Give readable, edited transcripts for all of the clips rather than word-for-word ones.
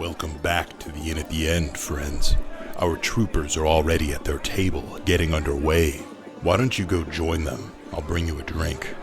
Welcome back to the Inn at the End, friends. Our troopers are already at their table, getting underway. Why don't you go join them? I'll bring you a drink.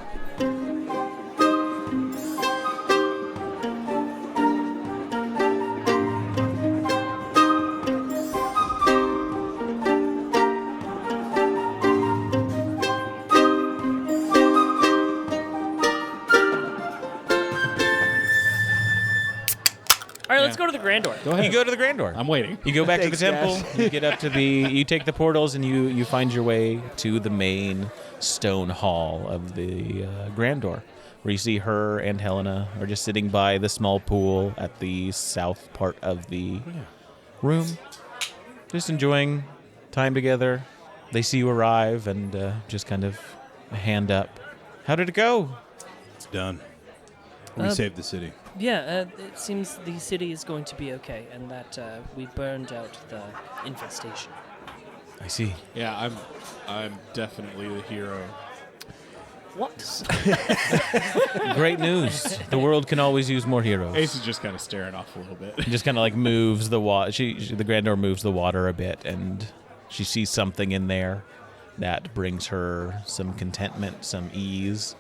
Let's go to the Grand Door. Go ahead. You go to the Grand Door. I'm waiting. You go back to the temple. You get up to you take the portals, and you find your way to the main stone hall of the Grand Door, where you see her and Helena are just sitting by the small pool at the south part of the room, just enjoying time together. They see you arrive and just kind of a hand up. How did it go? It's done. We saved the city. Yeah, it seems the city is going to be okay, and that we burned out the infestation. I see. Yeah, I'm definitely the hero. What? Great news. The world can always use more heroes. Ace is just kind of staring off a little bit. Just kind of like moves the water. The Grand Door moves the water a bit, and she sees something in there that brings her some contentment, some ease.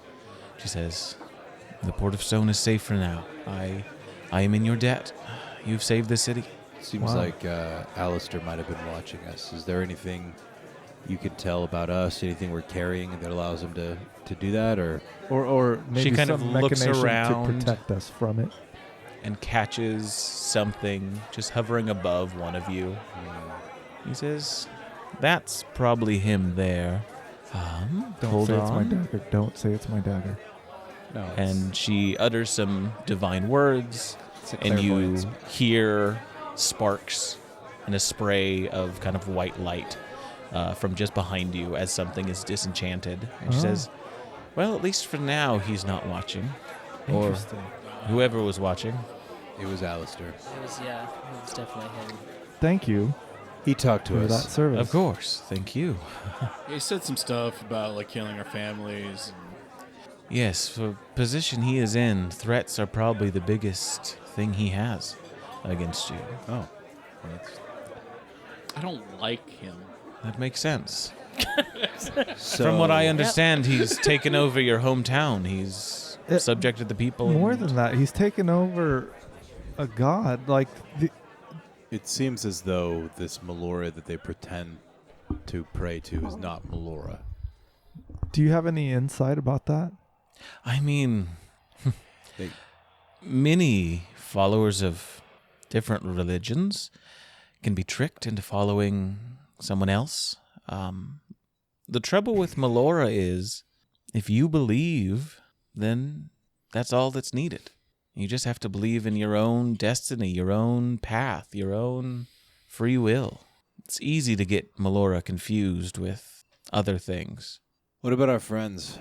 She says, "The Port of Stone is safe for now. I am in your debt. You've saved the city." Seems like Alastair might have been watching us. Is there anything you could tell about us? Anything we're carrying that allows him to do that, or maybe she kind some of looks machination around to protect us from it? and catches something just hovering above one of you. He says, "That's probably him there." Don't Hold say it's my on. dagger. Don't say it's my dagger. no? And she utters some divine words, It's a and you clairvoyance. hear sparks and a spray of kind of white light from just behind you as something is disenchanted. And she Oh. says, "Well, at least for now, he's not watching." Or Interesting. whoever was watching. It was Alastair. It was definitely him. Thank you He talked to for that us. service. Of course. Thank you. He said some stuff about like killing our families. Yes, for position he is in, threats are probably the biggest thing he has against you. Oh, well, that's I don't like him. That makes sense. so. From what I understand, he's taken over your hometown. He's subjected the people. More and- than that, he's taken over a god. Like, It seems as though this Melora that they pretend to pray to is not Melora. do you have any insight about that? I mean, They, many followers of different religions can be tricked into following someone else. The trouble with Melora is, if you believe, then that's all that's needed. You just have to believe in your own destiny, your own path, your own free will. It's easy to get Melora confused with other things. what about our friends?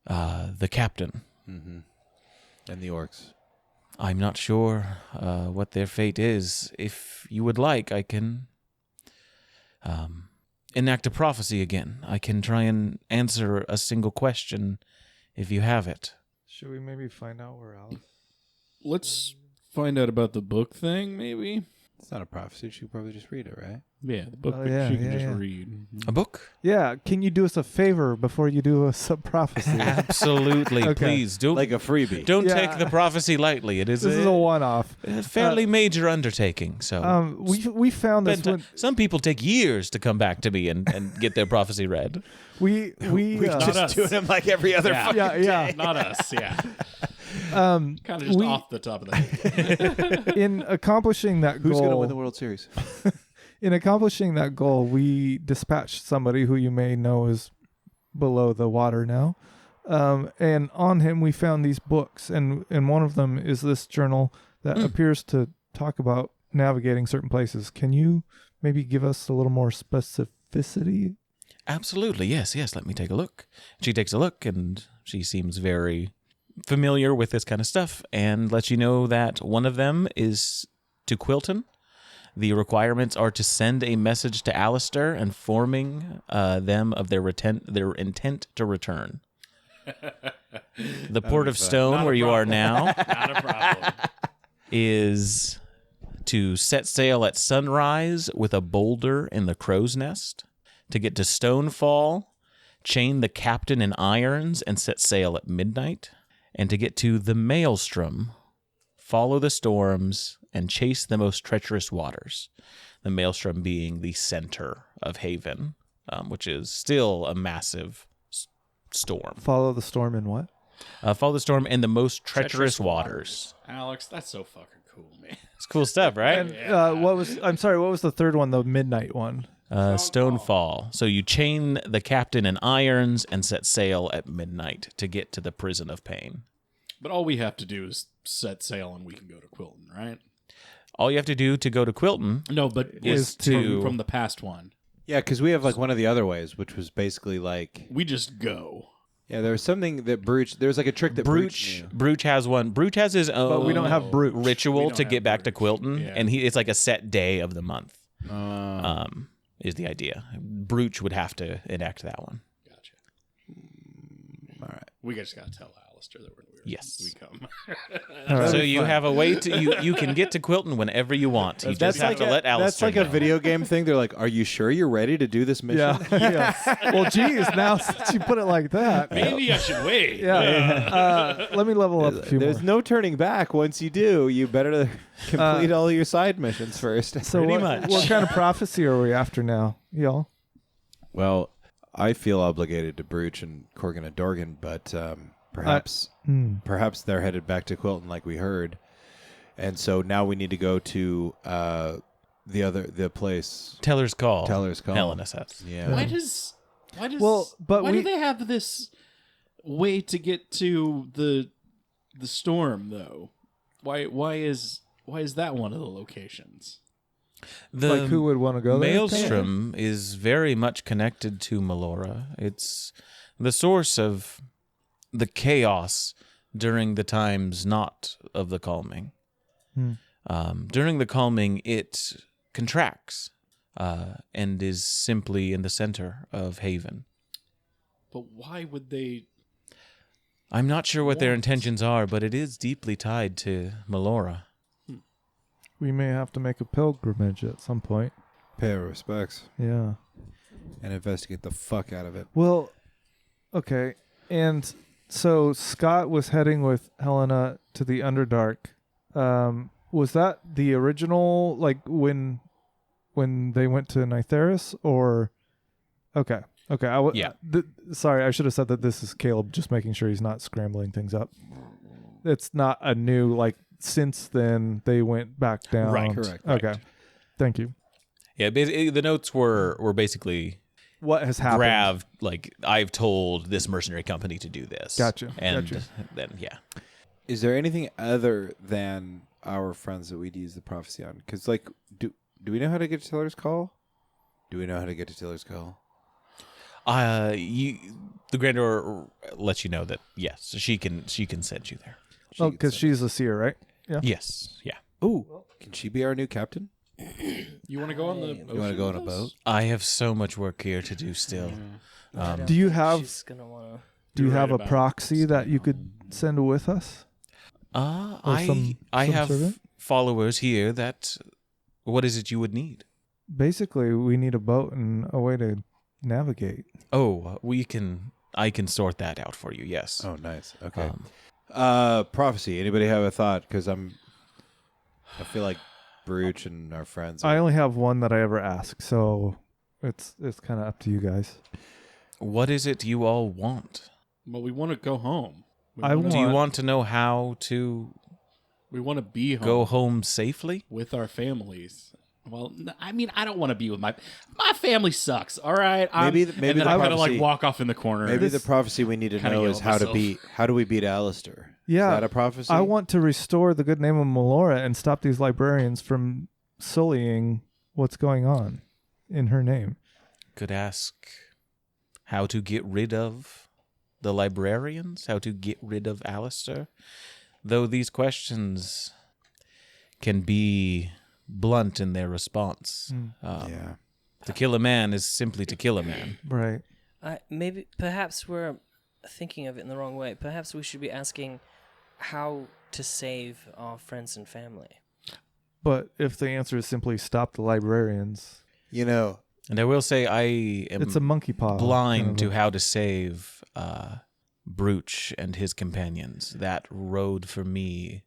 The captain. Mm-hmm. And the orcs. I'm not sure what their fate is. If you would like, I can enact a prophecy again. I can try and answer a single question if you have it. Should we maybe find out where Alice? Let's find out about the book thing, maybe. It's not a prophecy. She could probably just read it, right? Yeah, the book Oh, that yeah, she can yeah, just yeah. read. A book? Yeah, can you do us a favor before you do a prophecy? Absolutely. Okay. Please don't Like a freebie. don't Yeah. take the prophecy lightly. It is This is a one-off. a fairly major undertaking. So We found this spend one. some people take years to come back to me and get their prophecy read. We Not just us. doing them like every other Yeah. fucking yeah. Not us, yeah. Um, Kind of just we- off the top of the head. in accomplishing that Who's goal, going to win the World Series? in accomplishing that goal, we dispatched somebody who you may know is below the water now. And on him, we found these books, and one of them is this journal that appears to talk about navigating certain places. Can you maybe give us a little more specificity? Absolutely. Yes. Let me take a look. She takes a look, and she seems very familiar with this kind of stuff, and lets you know that one of them is to Quilton. The requirements are to send a message to Alastair informing them of their intent to return. The Port of Stone, Not a where you are problem. now, Not a problem. is to set sail at sunrise with a boulder in the crow's nest, to get to Stonefall, chain the captain in irons and set sail at midnight, and to get to the Maelstrom, follow the storms, and chase the most treacherous waters. The Maelstrom being the center of Haven, which is still a massive storm. Follow the storm in what? Follow the storm in the most treacherous waters. Alex, that's so fucking cool, man. It's cool stuff, right? And what was the third one? The midnight one. Stonefall. So you chain the captain in irons and set sail at midnight to get to the prison of pain. But all we have to do is set sail and we can go to Quilton, right? All you have to do to go to Quilton No, but is to... from the past one. Yeah, because we have like one of the other ways, which was basically like We just go. yeah, there was something that Brooch. There was like a trick that Brooch knew. Brooch has one. Brooch has his own But we don't have Brooch. ritual We to don't get have back to Brooch. Quilton, Yeah. and it's like a set day of the month. Oh. Is the idea. Brooch would have to enact that one. Gotcha. All right. We just got to tell Alastair that we're Yes. we come. All right. So you have a way to you can get to Quilton whenever you want. You just have to let Alastair That's like know. a video game thing. They're like, "Are you sure you're ready to do this mission?" Yeah. yeah. Well, geez, now since you put it like that. Maybe I should wait. Yeah. Let me level up a few There's more. no turning back. Once you do, you better complete all your side missions first. So pretty what, much. what kind of prophecy are we after now, y'all? Well, I feel obligated to Brooch and Corgan and Dorgan, but perhaps they're headed back to Quilton, like we heard, and so now we need to go to the place. Teller's Call. Teller's Call. Helena says. Yeah. Why does Well, but why we- do they have this way to get to the storm though? Why is that one of the locations? The Like who would want to go there? Maelstrom is very much connected to Melora. It's the source of the chaos during the times not of the calming. During the calming, it contracts and is simply in the center of Haven. But why would they? I'm not sure what their What? intentions are, but it is deeply tied to Melora. We may have to make a pilgrimage at some point. Pay our respects Yeah. and investigate the fuck out of it. Well, okay. And so Scott was heading with Helena to the Underdark. Was that the original, like when they went to Nytheris, or? Okay. Okay. Yeah. Sorry, I should have said that this is Caleb just making sure he's not scrambling things up. It's not a new, like, since then they went back down. Right, correct, Okay. right. Thank you. Yeah, basically, the notes were basically What has happened? grabbed, like, I've told this mercenary company to do this. Gotcha, And gotcha. then, yeah. Is there anything other than our friends that we'd use the prophecy on? Because, like, do we know how to get to Tiller's Call? Do we know how to get to Tiller's Call? The Grandeur lets you know that, yes, she can send you there. Oh, because she's a seer, right? Yeah. Yes, yeah. Ooh, can she be our new captain? You want to go on the? You want to go on a boat? I have so much work here to do still. I don't Do you think have- She's gonna wanna. Do you You're have right a about proxy that you could send with us? Or I some have servant? followers here that. What is it you would need? Basically, we need a boat and a way to navigate. Oh, I can sort that out for you. Yes. Oh, nice. Okay. Um, Prophecy. Anybody have a thought? Because I feel like Brooch and our friends. I only have one that I ever ask, so it's kind of up to you guys. what is it you all want? Well, we want to go home. Do you want to know how to We want to be home. go home safely? with our families. Well, I mean, I don't want to be with my family sucks. All right, Maybe and the then I kind of prophecy- like walk off in the corner. Maybe the prophecy we need to Kinda know yell is at how myself. do we beat Alastair? Yeah. Is that a prophecy? I want to restore the good name of Melora and stop these librarians from sullying what's going on in her name. Could ask how to get rid of the librarians, how to get rid of Alastair. Though these questions can be blunt in their response. yeah. To kill a man is simply to kill a man. Right. Perhaps we're thinking of it in the wrong way. Perhaps we should be asking how to save our friends and family. But if the answer is simply stop the librarians, You know, And I will say I am it's a monkey paw. blind kind of to a- how to save Brooch and his companions. That road for me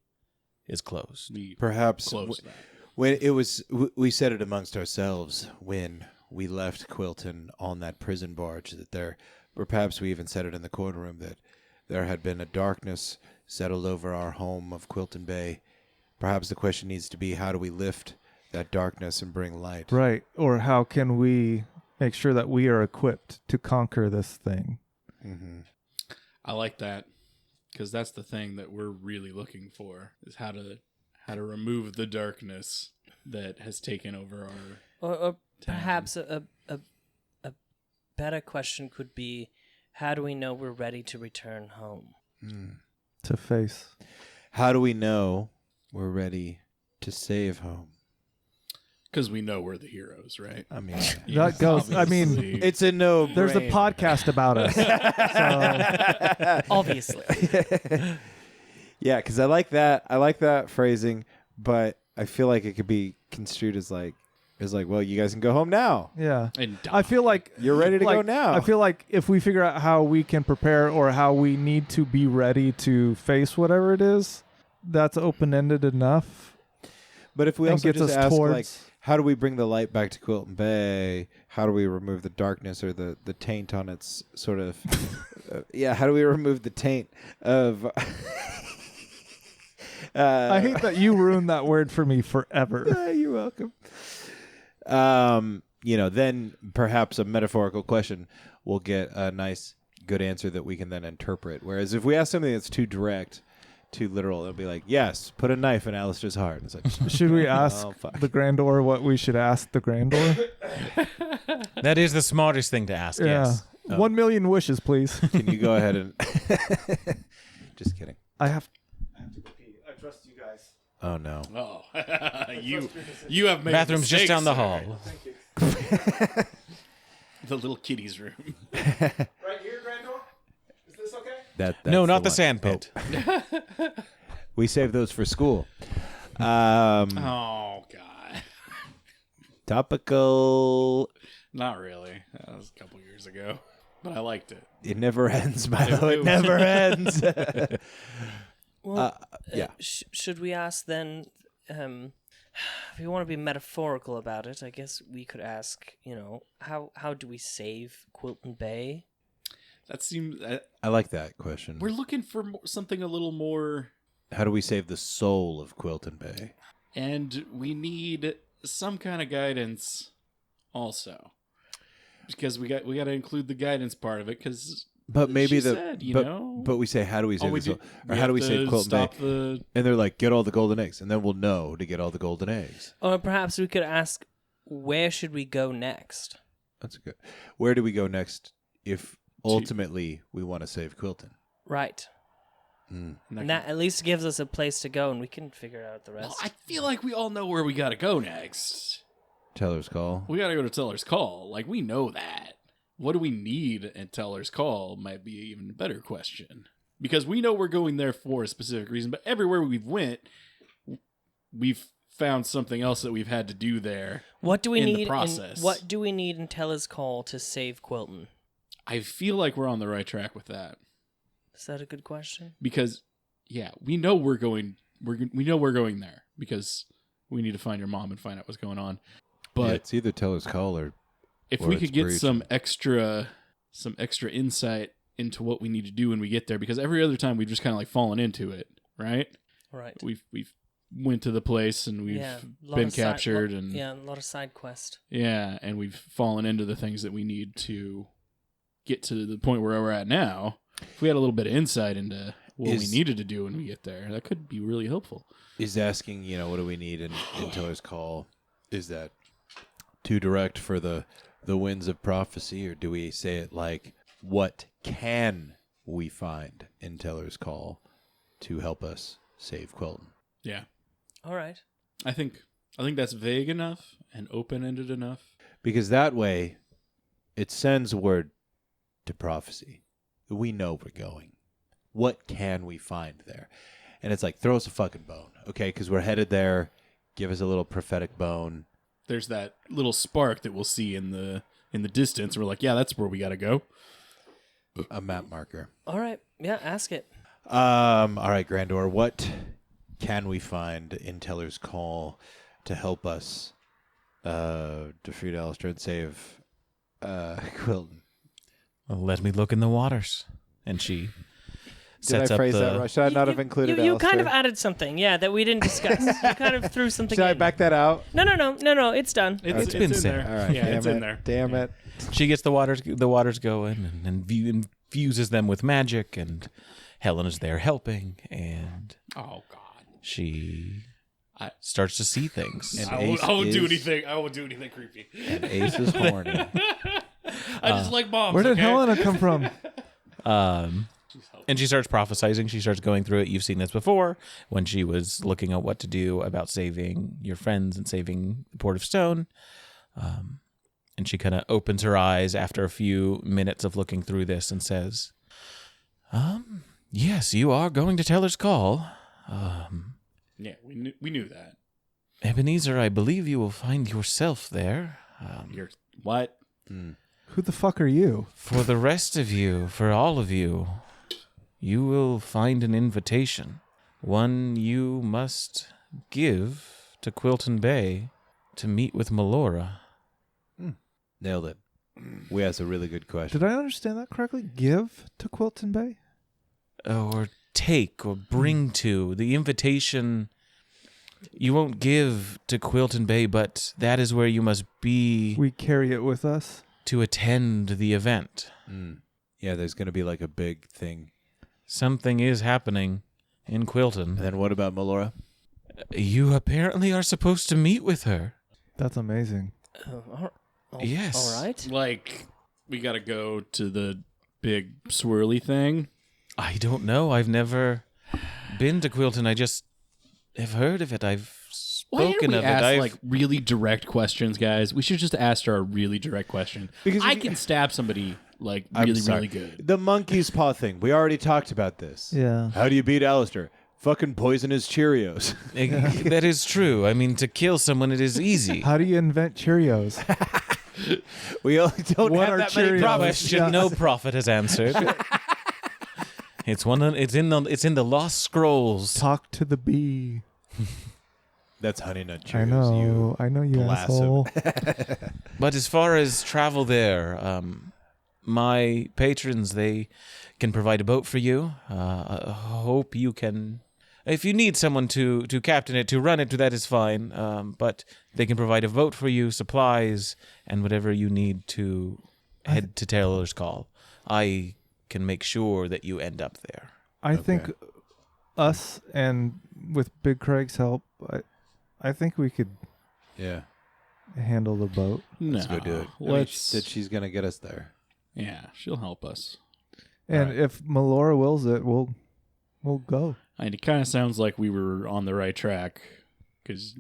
is closed. We perhaps close that. when it was, we said it amongst ourselves when we left Quilton on that prison barge that there, or perhaps we even said it in the courtroom, that there had been a darkness settled over our home of Quilton Bay. Perhaps the question needs to be, how do we lift that darkness and bring light? Right. Or how can we make sure that we are equipped to conquer this thing? Mm-hmm. I like that because that's the thing that we're really looking for is how to remove the darkness that has taken over our. Or perhaps a better question could be, how do we know we're ready to return home? To face. How do we know we're ready to save home? Because we know we're the heroes, right? I mean, That goes. I mean, Obviously. it's a no. there's a podcast about us. So, Obviously. Yeah, because I like that. I like that phrasing, but I feel like it could be construed as like, well, you guys can go home now. yeah. And I feel like You're ready to go now. I feel like if we figure out how we can prepare or how we need to be ready to face whatever it is, that's open-ended enough. But if we and also gets just us ask, towards- like, how do we bring the light back to Quilton Bay? How do we remove the darkness or the taint on its sort of... how do we remove the taint of... I hate that you ruined that word for me forever. You're welcome. Then perhaps a metaphorical question will get a nice, good answer that we can then interpret. Whereas if we ask something that's too direct, too literal, it'll be like, yes, put a knife in Alastair's heart. It's like, Should we ask oh, fuck. the Grandor what we should ask the Grandor? That is the smartest thing to ask, Yeah. yes. 1 million wishes, please. Can you go ahead and... Just kidding. I have to go pee. I trust you guys. Oh, no. Oh, you have made Bathroom's just mistakes down the there. hall. Thank you. The little kiddies room. Right here, Grandor? Is this okay? That's No, not the one. sand pit. Oh. We save those for school. Oh God, Topical. not really. That was a couple years ago, but I liked it. It never ends, Milo. It It never ends. Well, yeah. should we ask then, if you want to be metaphorical about it, I guess we could ask, how do we save Quilton Bay? That seems. I like that question. We're looking for something a little more, How do we save the soul of Quilton Bay? and we need some kind of guidance, also, because we got to include the guidance part of it. Because But maybe she said, but we say, how do we save the soul? Or how have do we to save Quilton stop Bay? the And they're like, get all the golden eggs. And then we'll know to get all the golden eggs. Or perhaps we could ask, where should we go next? That's good. Where do we go next if ultimately we want to save Quilton? Right. And that at least gives us a place to go, and we can figure out the rest. Well, I feel like we all know where we got to go next. Teller's call. We got to go to Teller's Call. Like, we know that. What do we need at Teller's Call might be even a better question. Because we know we're going there for a specific reason, but everywhere we've went, we've found something else that we've had to do there. What do we in the need? process. What do we need in Teller's Call to save Quilton? I feel like we're on the right track with that. Is that a good question? Because, yeah, we know we're going there because we need to find your mom and find out what's going on. But Yeah, it's either Teller's call or if or we it's could get breach. some extra insight into what we need to do when we get there, because every other time we've just kind of like fallen into it, right? Right. We've went to the place and we've a lot been of captured a lot of side quest. and we've fallen into the things that we need to get to the point where we're at now. If we had a little bit of insight into what we needed to do when we get there, that could be really helpful. is asking, what do we need in Teller's call? Is that too direct for the winds of prophecy, or do we say it like, what can we find in Teller's call to help us save Quilton? Yeah, All right. I think that's vague enough and open-ended enough. Because that way, it sends word to prophecy. We know we're going. What can we find there? And it's like, throw us a fucking bone, okay? Because we're headed there. give us a little prophetic bone. There's that little spark that we'll see in the distance. We're like, yeah, that's where we got to go. A map marker. All right. Yeah, ask it. All right, Grandor, what can we find in Teller's Call to help us defeat Alastair and save Quilton? Well, let me look in the waters. And she Did sets I up phrase the... that right? Should I not have included You kind of Alastair? added something, yeah, that we didn't discuss. You kind of threw something Should I in. back that out? No, it's done. It's been in said. there. All right. Yeah, Damn it's it. in there. Damn Yeah. it. She gets the waters going and infuses them with magic, and Helen is there helping, and Oh God. she I- starts to see things. And I Ace won't do is- anything. I won't do anything creepy. And Ace is horny. I just like bombs. Where did okay? Helena come from? And she starts prophesizing. She starts going through it. You've seen this before when she was looking at what to do about saving your friends and saving the Port of Stone. And she kind of opens her eyes after a few minutes of looking through this and says, yes, you are going to Teller's Call. Yeah, we knew that. Ebenezer, I believe you will find yourself there. You're what? Who the fuck are you? For the rest of you, for all of you, you will find an invitation. One you must give to Quilton Bay to meet with Melora. Nailed it. We asked a really good question. Did I understand that correctly? Give to Quilton Bay? Or take or bring to. The invitation you won't give to Quilton Bay, but that is where you must be We carry it with us. to attend the event. Yeah, there's going to be like a big thing. Something is happening in Quilton. And then what about Melora? You apparently are supposed to meet with her. That's amazing. Yes. All right. Like we got to go to the big swirly thing. I don't know. I've never been to Quilton. I just have heard of it. I've Why didn't spoken we of ask it. like really direct questions, guys? We should just ask her a really direct question. Because I we- can stab somebody like I'm really, sorry. really good. The monkey's paw thing. We already talked about this. Yeah. How do you beat Alastair? Fucking poison his Cheerios. That is true. I mean, to kill someone, it is easy. How do you invent Cheerios? We only don't What have are that many Cheerios? prophets. Question no prophet has answered. It's in the lost scrolls. Talk to the bee. That's honey nut Cheerios. I know you blast asshole. But as far as travel there, my patrons, they can provide a boat for you. I hope you can. If you need someone to captain it, to run it, that is fine. But they can provide a boat for you, supplies, and whatever you need to head to Taylor's Call. I can make sure that you end up there. I think us and with Big Craig's help, I think we could Yeah. handle the boat. No, Let's go do it. Let's. That she's going to get us there. Yeah, she'll help us. And if Melora wills it, we'll go. And it kind of sounds like we were on the right track because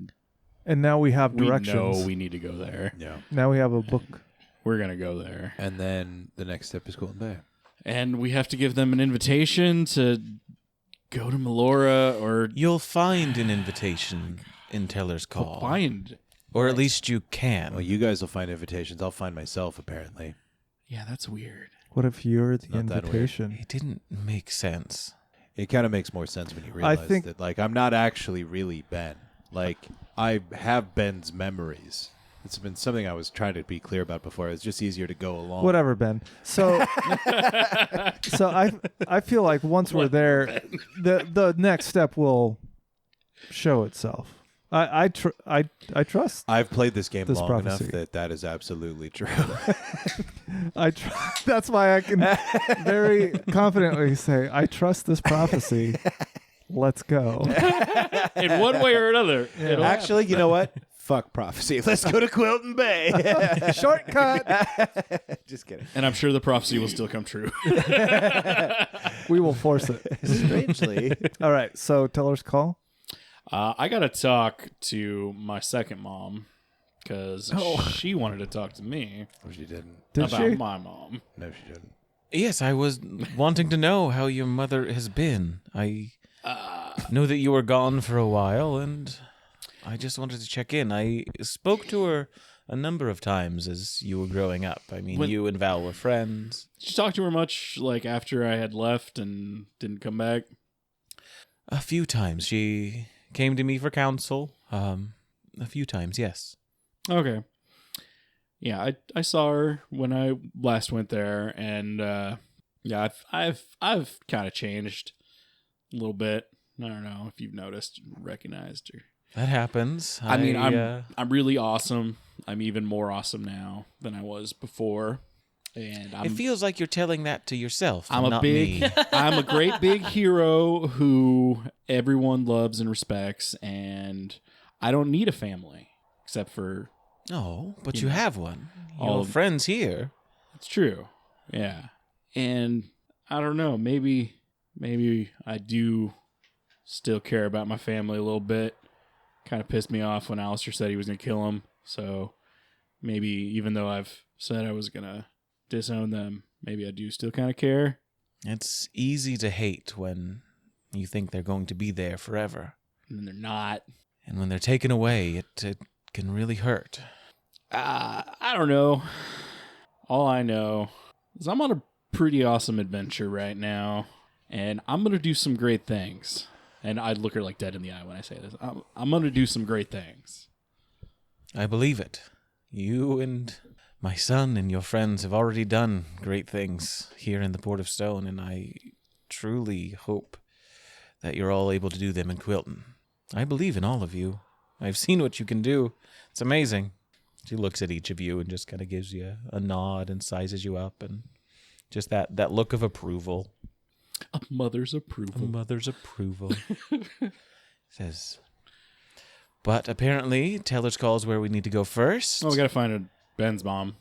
And now we have we directions. know we need to go there. Yeah. Now we have a book. We're gonna go there, And then the next step is Quilton Bay. and we have to give them an invitation to go to Melora or You'll find an invitation in Teller's Call. find. Or at least you can. Well, you guys will find invitations. I'll find myself, apparently. Yeah, that's weird. What if you're the Not that weird. invitation? It didn't make sense. It kind of makes more sense when you realize think- that, like, I'm not actually really Ben. Like, I have Ben's memories. It's been something I was trying to be clear about before. It's just easier to go along. Whatever, Ben. So, I feel like once we're there, the next step will show itself. I trust. I've played this game This long prophecy. enough that is absolutely true. That's why I can very confidently say I trust this prophecy. Let's go. In one way or another. it'll Actually, you know what? Fuck prophecy. Let's go to Quilton Bay. Shortcut. Just kidding. And I'm sure the prophecy will still come true. We will force it. Strangely. All right. So Teller's Call. I got to talk to my second mom because she wanted to talk to me Oh, she didn't. Did about she? my mom. No, she didn't. Yes, I was wanting to know how your mother has been. I know that you were gone for a while, and I just wanted to check in. I spoke to her a number of times as you were growing up. I mean, you and Val were friends. Did you talk to her much, like, after I had left and didn't come back? A few times. She came to me for counsel. A few times, yes. Okay. Yeah, I saw her when I last went there, and yeah, I've kind of changed a little bit. I don't know if you've noticed, recognized her. That happens. I mean, I'm really awesome. I'm even more awesome now than I was before, and it feels like you're telling that to yourself. I'm not me. I'm a great big hero who everyone loves and respects, and I don't need a family except for. No, but You you know, have one. all Your of- friends here. It's true. Yeah. And I don't know, maybe I do still care about my family a little bit. Kind of pissed me off when Alastair said he was going to kill him. So maybe even though I've said I was going to disown them, maybe I do still kind of care. It's easy to hate when you think they're going to be there forever. And then they're not. And when they're taken away, it can really hurt. I don't know. All I know is I'm on a pretty awesome adventure right now, and I'm going to do some great things. And I look her like dead in the eye when I say this. I'm going to do some great things. I believe it. You and my son and your friends have already done great things here in the Port of Stone, and I truly hope that you're all able to do them in Quilton. I believe in all of you. I've seen what you can do. It's amazing. She looks at each of you and just kind of gives you a nod and sizes you up, and just that look of approval. A mother's A approval. mother's approval. Says, but apparently Teller's Call is where we need to go first. Oh, we got to find Ben's mom.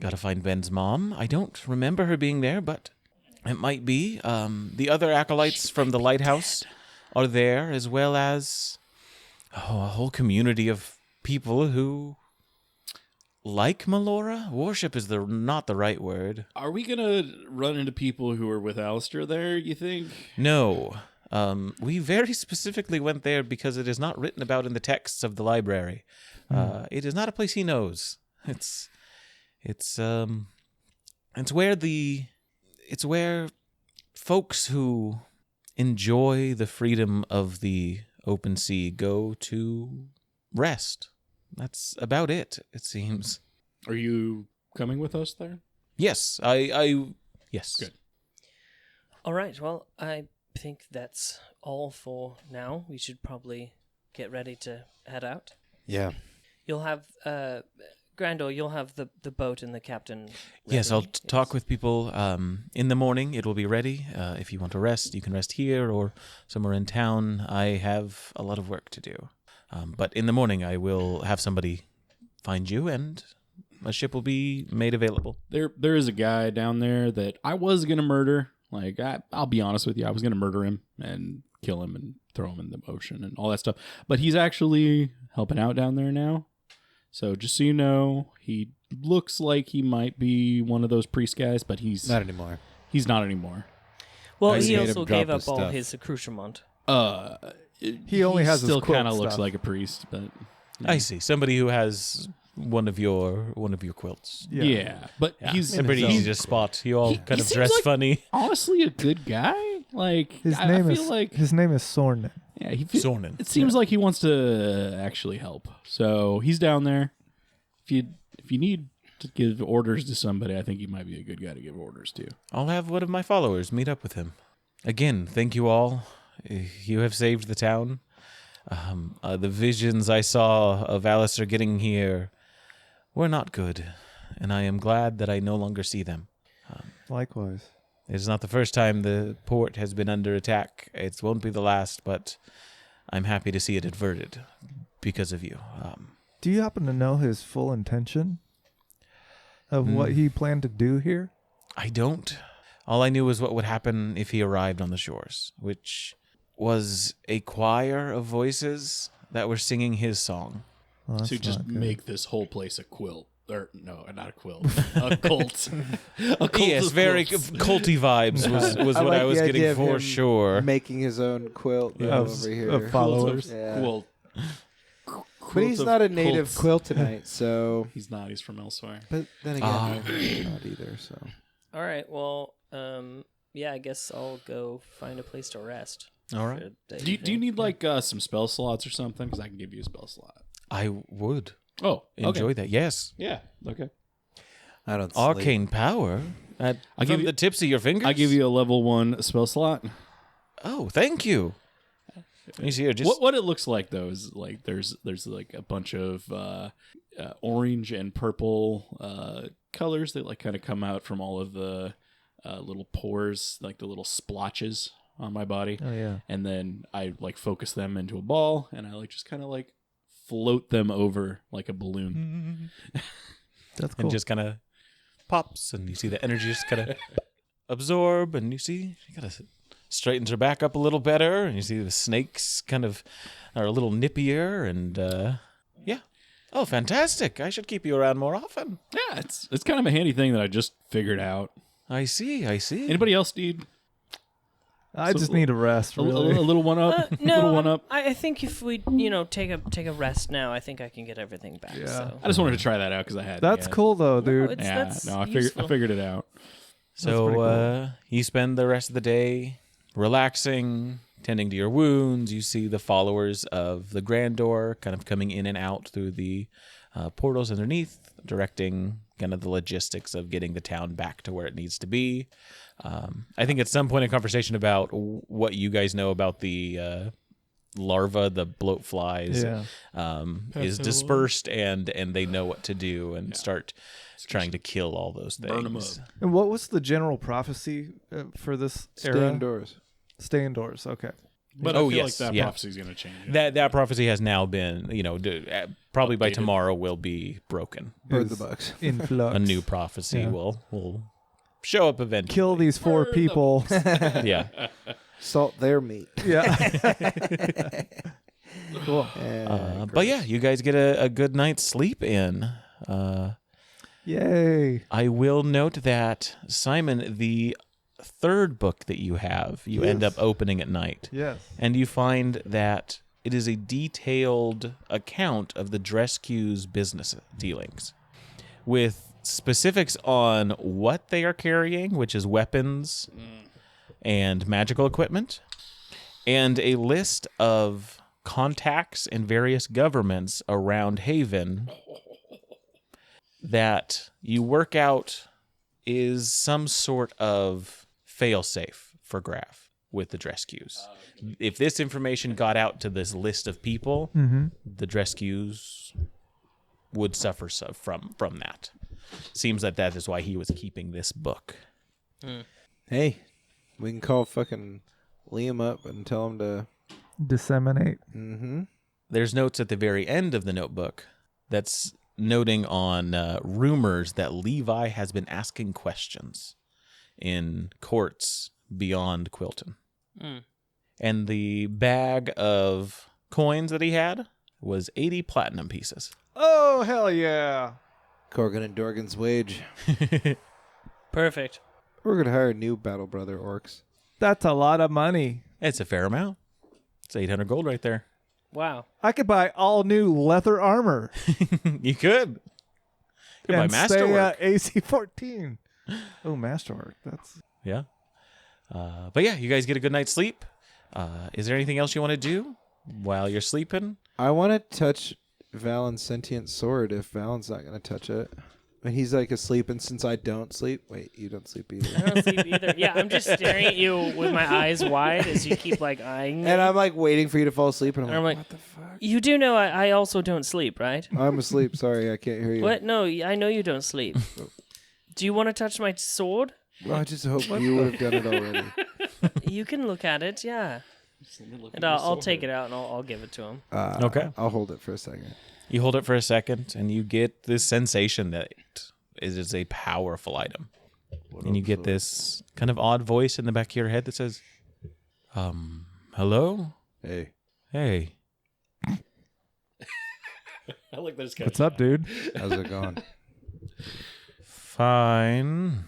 Gotta find Ben's mom. I don't remember her being there, but it might be. The other acolytes from the lighthouse are there, as well as a whole community of people who like Melora. Worship is not the right word. Are we going to run into people who are with Alastair there, you think? No. We very specifically went there because it is not written about in the texts of the library. It is not a place he knows. It's where folks who enjoy the freedom of the open sea go to rest. That's about it seems. Are you coming with us there? Yes, yes. Good. All right. Well, I think that's all for now. We should probably get ready to head out. Yeah. You'll have Grandor. You'll have the boat and the captain. Yes, ready. I'll talk with people in the morning. It will be ready. If you want to rest, you can rest here or somewhere in town. I have a lot of work to do. But in the morning, I will have somebody find you, and a ship will be made available. There is a guy down there that I was going to murder. Like, I'll be honest with you. I was going to murder him and kill him and throw him in the ocean and all that stuff. But he's actually helping out down there now. So just so you know, he looks like he might be one of those priest guys, but he's Not anymore. He's not anymore. Well, I he made him also drop gave his up all stuff. his accoutrement. He only has his still quilt kind of looks stuff. like a priest, but I see. Somebody who has one of your quilts. yeah. But Yeah. he's They're pretty his easy own to spot. You all he kind of seems dress like- funny. honestly a good guy. Like His I name feel is like his name is Sorn. yeah, he Sornin. It seems like he wants to actually help. So he's down there. If you need to give orders to somebody, I think he might be a good guy to give orders to. I'll have one of my followers meet up with him. Again, thank you all. You have saved the town. The visions I saw of Alastair getting here were not good, and I am glad that I no longer see them. Likewise. It is not the first time the port has been under attack. It won't be the last, but I'm happy to see it averted because of you. Do you happen to know his full intention of what he planned to do here? I don't. All I knew was what would happen if he arrived on the shores, which was a choir of voices that were singing his song. Well, that's So just not good. make this whole place a quilt. Or no, not a quilt. A cult. A cult Yes, of very quilts. culty vibes was what like I was the idea getting of for him sure. Making his own quilt Of- over here. of followers. Yeah. Quilt. But he's not a native Quiltonite, so. He's not. He's from elsewhere. But then again, I'm not either. So. All right. Well, yeah, I guess I'll go find a place to rest. All right. Do you need like some spell slots or something? Because I can give you a spell slot. I would Enjoy that. Yes. Yeah. Okay. I don't. Arcane power. I'll From give you the tips of your fingers. I give you a level 1 spell slot. Oh, thank you. You see, just What it looks like though is like there's like a bunch of orange and purple colors that like kind of come out from all of the little pores, like the little splotches on my body. Oh yeah. And then I like focus them into a ball, and I like just kind of like float them over like a balloon. That's cool. and just kind of pops, and you see the energy just kind of absorb, and you see she kind of straightens her back up a little better, and you see the snakes kind of are a little nippier, and yeah. Oh, fantastic! I should keep you around more often. Yeah, it's kind of a handy thing that I just figured out. I see. Anybody else need I just need a rest. a Really. little one up? No, little one up. I think if we take a rest now, I think I can get everything back. Yeah. So. I just wanted to try that out because I had. That's cool though, dude. it's- Yeah, that's no, I useful. figured it out. So pretty cool. you spend the rest of the day relaxing, tending to your wounds. You see the followers of the Grand Door kind of coming in and out through the portals underneath, directing kind of the logistics of getting the town back to where it needs to be. I think at some point in conversation about what you guys know about the larva, the bloat flies, is dispersed, and they know what to do and start trying to kill all those things. Burn 'em up. And what was the general prophecy for this Stay era? indoors. Stay indoors. Okay. But Oh, I feel yes, like that yeah. prophecy is going to change. That prophecy has now been, probably by Updated. tomorrow will be broken. Bird the Is bucks. Influx. A new prophecy Yeah. will show up eventually. Kill these 4 people. Yeah. Salt their meat. Yeah. Cool. But yeah, you guys get a good night's sleep in. Yay. I will note that, Simon, the third book that you have, you end up opening at night. Yes. And you find that it is a detailed account of the Drescue's business dealings, with specifics on what they are carrying, which is weapons and magical equipment, and a list of contacts in various governments around Haven that you work out is some sort of failsafe for Graf with the Drescues. If this information got out to this list of people, the Drescues would suffer from that. Seems that is why he was keeping this book. Hey, we can call fucking Liam up and tell him to. Disseminate. There's notes at the very end of the notebook that's noting on rumors that Levi has been asking questions in courts beyond Quilton. And the bag of coins that he had was 80 platinum pieces. Oh, hell yeah. Corgan and Dorgan's wage. Perfect. We're going to hire new Battle Brother orcs. That's a lot of money. It's a fair amount. It's 800 gold right there. Wow. I could buy all new leather armor You could. You could buy and stay masterwork. AC 14. Oh, masterwork. That's Yeah. But yeah, you guys get a good night's sleep. Is there anything else you want to do while you're sleeping? I want to touch Valen's sentient sword if Valen's not going to touch it. And he's like asleep, and since I don't sleep... Wait, you don't sleep I either. don't sleep either. Yeah, I'm just staring at you with my eyes wide as you keep like eyeing me. And I'm like waiting for you to fall asleep, and And I'm I'm like, like, what the fuck? you do know I also don't sleep, right? I'm asleep. Sorry, I can't hear you. What? No, I know you don't sleep. Do you want to touch my sword? Well, I just hope you would have done it already. You can look at it, yeah. And I'll take it out and I'll give it to him. Okay. I'll hold it for a second. You hold it for a second, and you get this sensation that it is a powerful item. And you get this kind of odd voice in the back of your head that says, hello? Hey. Hey. I like this guy. what's up, dude? How's it going? Fine.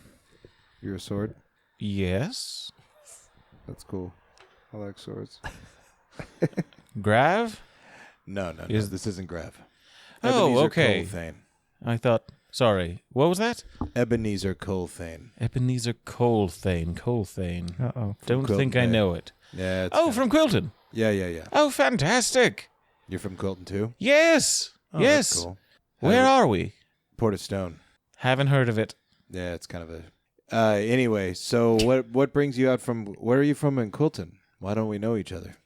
You're a sword? Yes. That's cool. I like swords. Grav? No. Is- This isn't Grav. Oh, Ebenezer okay. Colthane. I thought. Sorry. What was that? Ebenezer Colthane. Ebenezer Colthane. Uh-oh. Don't Quilton think I Bay. know it. Yeah. It's Oh, kinda- from Quilton. Yeah. Oh, fantastic. You're from Quilton too? Yes. Oh, yes. That's cool. Where are we? Port of Stone. Haven't heard of it. Yeah, it's kind of a. Anyway, so what brings you out from? Where are you from in Quilton? Why don't we know each other?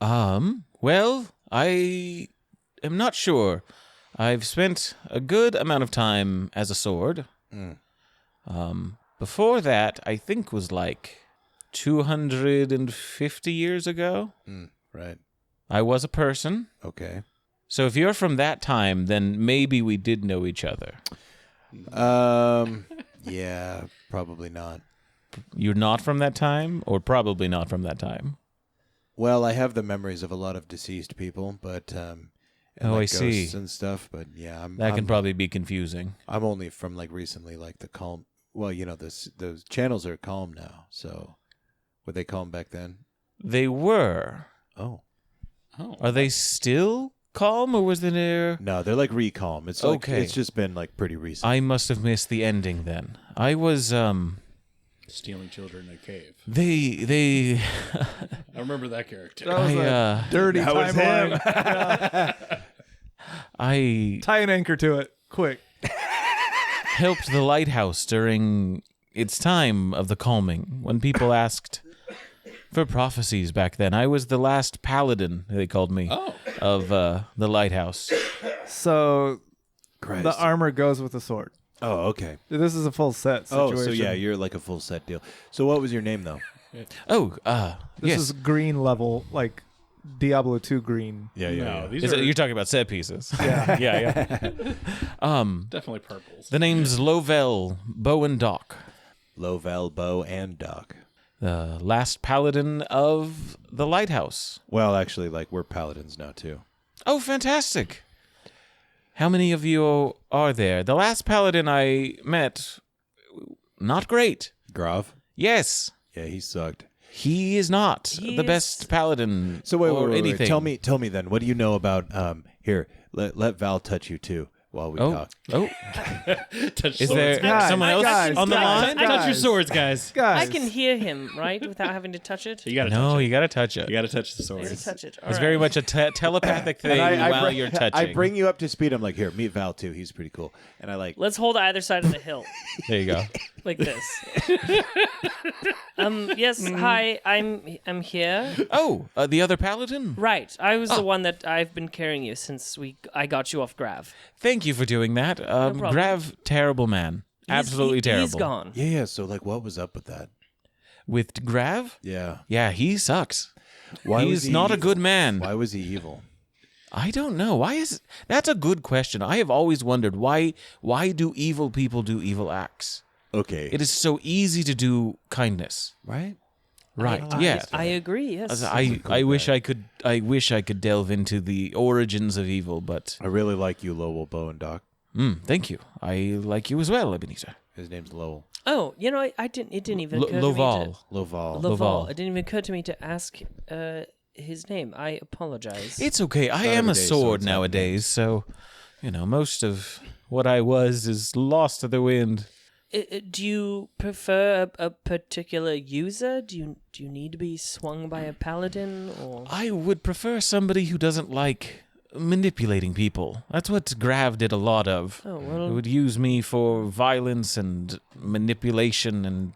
Well, I am not sure. I've spent a good amount of time as a sword. Before that, I think was like 250 years ago. Right. I was a person. Okay. So if you're from that time, then maybe we did know each other. Yeah, probably not. You're not from that time, or probably not from that time. Well, I have the memories of a lot of deceased people, but and Oh, I like see. ghosts and stuff. But yeah, That can probably be confusing. I'm only from like recently, like the calm. Well, those channels are calm now. So, were they calm back then? They were. Oh, Are they still calm, or was there... no, they're like recalm. It's like, Okay. it's just been like pretty recent. I must have missed the ending then. I was, Stealing children in a cave. They... I remember that character. That was a dirty That was him. timeline. I Tie an anchor to it, quick. helped the lighthouse during its time of the calming, when people asked for prophecies back then. I was the last paladin, they called me, of the lighthouse. So Christ. the armor goes with the sword. Oh, okay. This is a full set situation. Oh, so yeah, you're like a full set deal. So what was your name though? Oh, This yes. is green level, like Diablo 2 green. Yeah, No, these Is are it, you're talking about set pieces. Yeah. yeah. definitely purples. The name's Lovell Bowen Dock, Lovell, Bow, and Doc. the last paladin of the lighthouse. Well, actually, like we're paladins now too. Oh, fantastic. How many of you are there? The last paladin I met, not great. Grav. Yes, Yeah, he sucked. he is not He the is- best paladin So wait, or anything. Tell me then. What do you know about? Here, let Val touch you too while we Oh, talk. Touch is swords, there guys. someone I- else guys, on the guys, line? guys. Touch your swords, guys. Guys, I can hear him, right, without having to touch it. You gotta No, touch it. you gotta touch it. You gotta touch the I need to swords. touch it. It's very much a telepathic thing And while you're touching. I bring you up to speed. I'm like, here, meet Val too. He's pretty cool. And I like. Let's hold either side of the hill, There you go. like this. Yes. Hi. I'm here. Oh, the other paladin? Right. I was the one that I've been carrying you since I got you off Grav. Thank you for doing that. problem. Grav, terrible man. Absolutely terrible. He's gone. Yeah. So like, what was up with that? With Grav? Yeah. Yeah, he sucks. Why was He's he not a evil? good man. Why was he evil? I don't know. That's a good question. I have always wondered why do evil people do evil acts? Okay. It is so easy to do kindness. right. Right. yeah. I agree. Yes. I wish I could delve into the origins of evil, but I really like you, Lowell, Bow, and Doc. thank you. I like you as well, Ebenezer. His name's Lowell. Oh, it didn't even occur to me Loval. Loval. Laval. It didn't even occur to me to ask his name. I apologize. It's okay. I Not am a every day, so sword it's nowadays, so most of what I was is lost to the wind. Do you prefer a particular user? Do you need to be swung by a paladin or? I would prefer somebody who doesn't like manipulating people. That's what Grav did a lot of. Oh He well. would use me for violence and manipulation and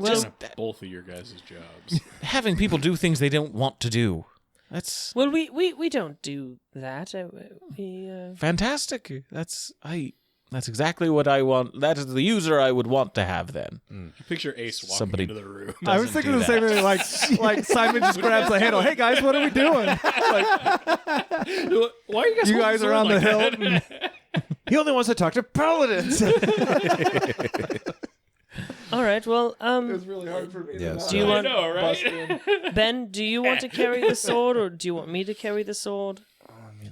Just both of your guys' jobs. having people do things they don't want to do. That's Well, we don't do that. fantastic. That's exactly what I want. That is the user I would want to have then. Picture Ace walking Somebody- into the room. I was thinking the same thing. Like Simon just grabs the handle. Hey guys, what are we doing? Why are you guys? You guys are on the hill. hill. He only wants to talk to paladins. All right. Well, really hard for me. Yeah, do you I want know, right? Ben? Do you want to carry the sword, or do you want me to carry the sword?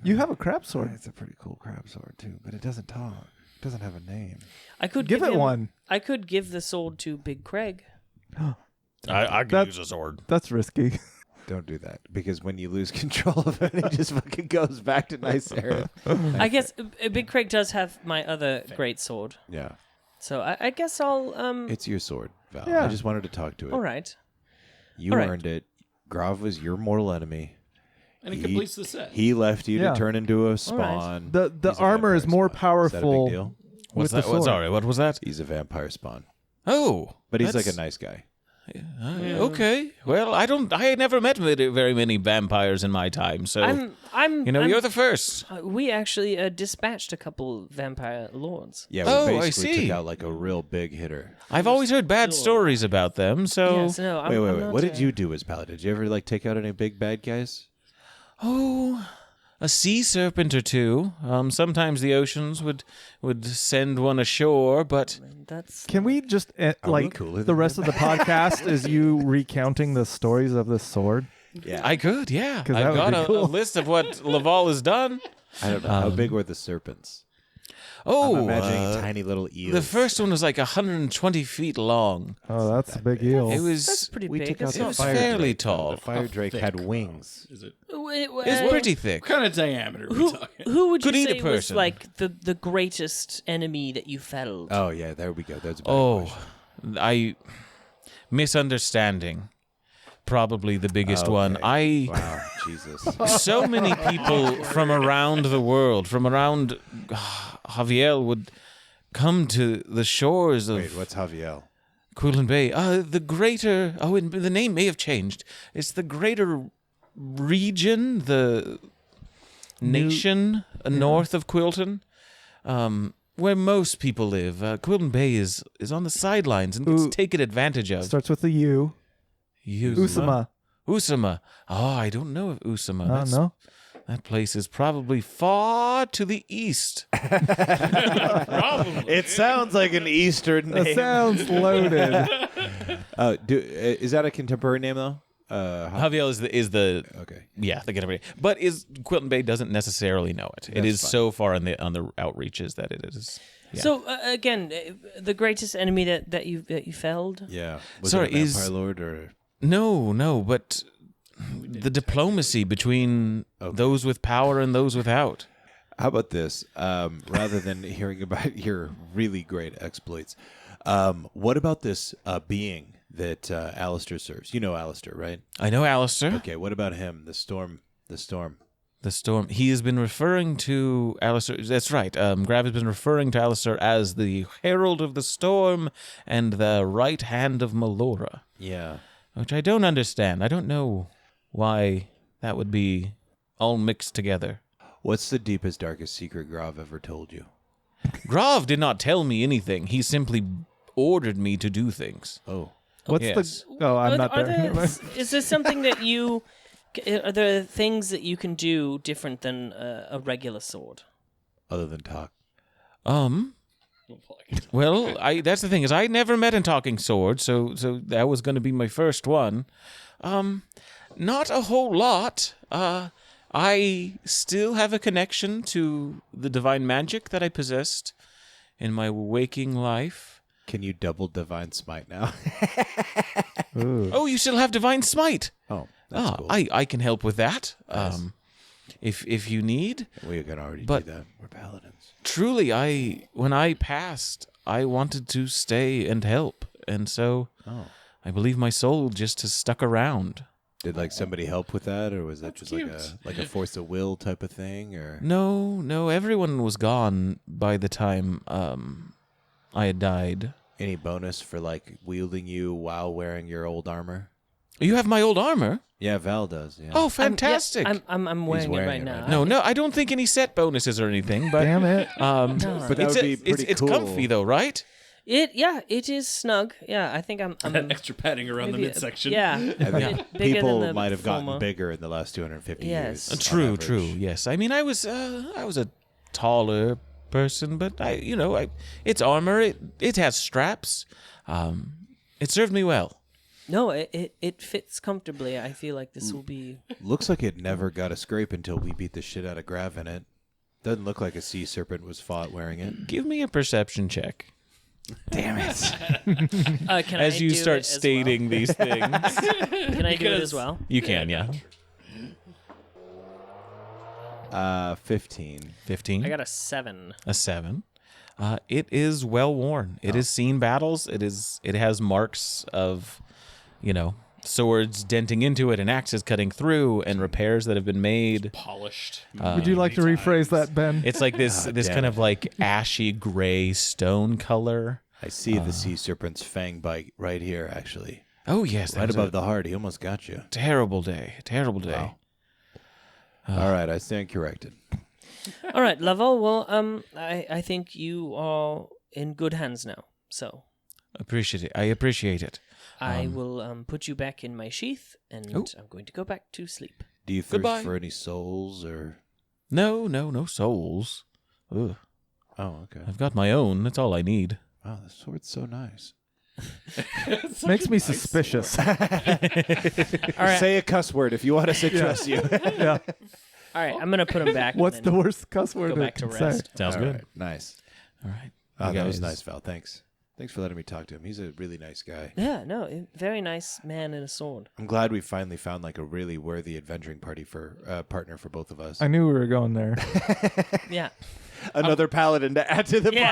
You have a crab sword. It's a pretty cool crab sword too, but it doesn't talk. It doesn't have a name. I could Give it him- one. I could give the sword to Big Craig. I could That- use a sword. That's risky. Don't do that, because when you lose control of it, it just fucking goes back to nice Aerith. I guess Big Craig does have my other great sword, Yeah, so I guess I'll it's your sword, Val. Yeah. I just wanted to talk to it. All right. You all right. earned it. Grav was your mortal enemy. And it completes the set. He left you Yeah. to turn into a right. spawn. The He's a armor is vampire more spawn. powerful. Is that a big deal? with the sword. Sorry, what was that? He's a vampire spawn, Oh, but he's like that's- a nice guy. Okay. Well, I never met very many vampires in my time, so I'm you're the first. we actually dispatched a couple vampire lords. Yeah, we Oh, I basically see. took out like a real big hitter. I've always heard bad stories about them, so Yes, no, I'm, Wait, I'm wait. not, What did you do as paladin? Did you ever like take out any big bad guys? oh, a sea serpent or two. Sometimes the oceans would send one ashore, but That's Can we just we like cooler the than rest of the podcast is you recounting the stories of this sword? Yeah, I could, yeah. 'Cause that I've would got be a cool. list of what Laval has done. I don't know how big were the serpents. Oh, I'm imagining tiny little eels. the first one was like 120 feet long. Oh, that's a big eel. It that's was pretty We big. took out That's the it was not fire fairly drake, though. tall. The fire drake thick had are wings. Is it? It's pretty thick. What kind of diameter are we Who talking? who would you Could eat a say was person. like the greatest enemy that you felled? Oh yeah, there we go. That's a better Oh, question. misunderstanding. Probably the biggest one. Okay. Wow, Jesus. So many people from around the world, from around Javier, would come to the shores of Wait, what's Javier? Quillen Bay. The greater. Oh, the name may have changed. It's the greater region, the nation north of Quilton, where most people live. Quilton Bay is on the sidelines and gets taken advantage of. Starts with a U. Usama. Usama. Oh, I don't know of Usama. Oh, no. That place is probably far to the east. Probably. It sounds like an Eastern That name. sounds loaded. Is that a contemporary name though? Javier is the Okay. the getaway. But Quilton Bay doesn't necessarily know it. It That's is fine. so far on the outreaches that it is. Yeah. So again, the greatest enemy that you felled. Yeah. Was Sorry, it a vampire lord or? No, but the diplomacy between those with power and those without. How about this? Rather than hearing about your really great exploits, what about this being that Alastair serves? You know Alastair, right? I know Alastair. Okay. What about him? The storm. The storm. He has been referring to Alastair. That's right. Grav has been referring to Alastair as the herald of the storm and the right hand of Melora, Yeah. which I don't understand. I don't know why that would be all mixed together. What's the deepest, darkest secret Grav ever told you? Grav did not tell me anything. He simply ordered me to do things. Oh. What's Yes. the? Oh, I'm not there. Is there something that you? Are there things that you can do different than a regular sword? Other than talk. Well, that's the thing is I never met a talking sword, so that was going to be my first one. Not a whole lot. I still have a connection to the divine magic that I possessed in my waking life. Can you double divine smite now? Ooh. Oh, you still have divine smite. Oh, that's cool. I can help with that. If you need. We can already but- do that. We're paladins. Truly, when I passed, I wanted to stay and help, and so Oh. I believe my soul just has stuck around. Did like somebody help with that, or was that just cute. like a force of will type of thing, or? No, everyone was gone by the time I had died. Any bonus for like wielding you while wearing your old armor? You have my old armor? Yeah, Val does. Yeah. Oh, fantastic. I'm wearing it wearing right it now. right no, I don't think any set bonuses or anything, but Damn it. No. But that it's would be pretty it's cool. comfy though, right? It is snug. Yeah, I think I'm Extra padding around the maybe- midsection. Yeah, I mean, bigger people than the might have gotten former. bigger in the last 250 Yes. years. on True. average. Yes, I mean I was a taller person, but it's armor. It has straps. It served me well. No, it fits comfortably. I feel like this will be. Looks like it never got a scrape until we beat the shit out of Grav in it. Doesn't look like a sea serpent was fought wearing it. Give me a perception check. Damn it. Can As I you do start it as stating these things, well? Can I do it as well? you can, yeah. 15. 15. I got a 7. A 7. It is well worn. It has seen battles. It has marks of, swords denting into it and axes cutting through and repairs that have been made. Polished. Would you like to rephrase that, Ben? It's like this damn kind it. of like ashy gray stone color. I see the sea serpent's fang bite right here, actually. Oh yes, that Right was above a the heart. He almost got you. terrible day. Terrible day. Wow. All right, I stand corrected. All right, Lovell. Well, I think you are in good hands now. So Appreciate it. I appreciate it. I will put you back in my sheath, and Oh. I'm going to go back to sleep. Do you thirst Goodbye. for any souls or? No souls. Ugh. Oh, okay. I've got my own. That's all I need. Wow, the sword's so nice. Makes me suspicious. All right, Say a cuss word if you want us to trust you. Yeah. all right. I'm gonna put him back. What's and the then worst cuss word Go I back to can say? rest. Sounds All good. right, nice. All right. Oh, You that was guys- nice, Val. Thanks. Thanks for letting me talk to him. He's a really nice guy. Yeah, no, very nice man in a sword. I'm glad we finally found like a really worthy adventuring party for partner for both of us. I knew we were going there. Yeah. Another paladin to add to the Yeah.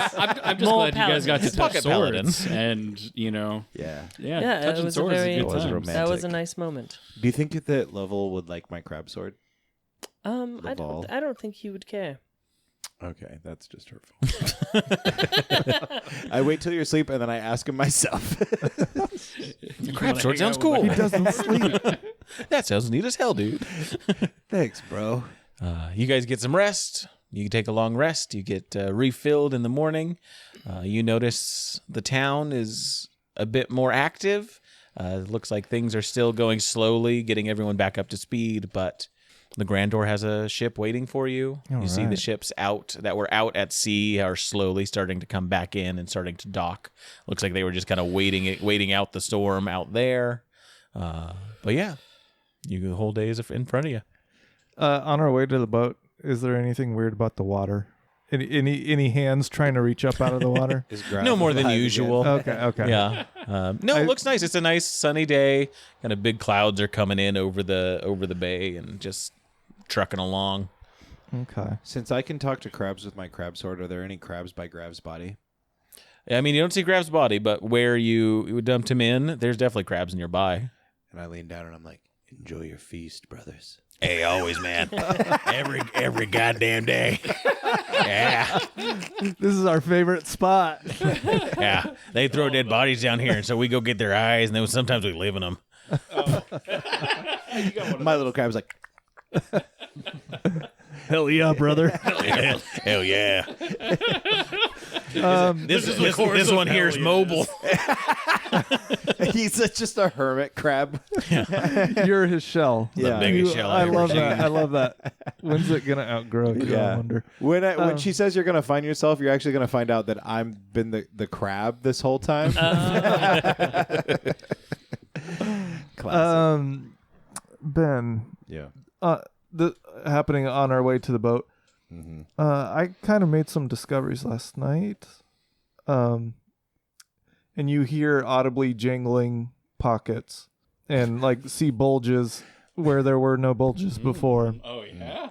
party. I'm just More glad you guys got to paladins. touch Pocket paladins. swords. And, Yeah. yeah, it touching was a swords very- is a It good was time. romantic. That was a nice moment. Do you think that Lovell would like my crab sword? I don't think he would care. Okay, that's just hurtful. I wait till you're asleep and then I ask him myself. Crab sword sounds cool. He doesn't sleep. That sounds neat as hell, dude. Thanks, bro. You guys get some rest. You take a long rest. You get refilled in the morning. You notice the town is a bit more active. It looks like things are still going slowly, getting everyone back up to speed, but the Grandor has a ship waiting for you. All you see the right. ships that were out at sea are slowly starting to come back in and starting to dock. Looks like they were just kind of waiting out the storm out there. But yeah, the whole day is in front of you. On our way to the boat, is there anything weird about the water? Any hands trying to reach up out of the water? No more than alive usual. Okay. Yeah. No, it looks nice. It's a nice sunny day. Kind of big clouds are coming in over the bay and just trucking along. Okay. Since I can talk to crabs with my crab sword, are there any crabs by Grav's body? I mean, you don't see Grab's body, but where you dumped him in, there's definitely crabs nearby. And I lean down and I'm like, enjoy your feast, brothers. Hey, always, man. every goddamn day. Yeah. This is our favorite spot. Yeah. They throw dead bodies down here, and so we go get their eyes, and then sometimes we live in them. My little crab's like, Hell yeah, brother. Hell yeah. This one here is mobile. he's just a hermit crab. You're his shell. Yeah. biggest shell I I've ever love seen. that. I love that. When's it gonna outgrow you? I wonder. When she says you're gonna find yourself, you're actually gonna find out that I've been the crab this whole time. Classic. Ben, Yeah. the happening on our way to the boat. Mm-hmm. I kind of made some discoveries last night. And you hear audibly jangling pockets and like see bulges where there were no bulges before. Oh, yeah?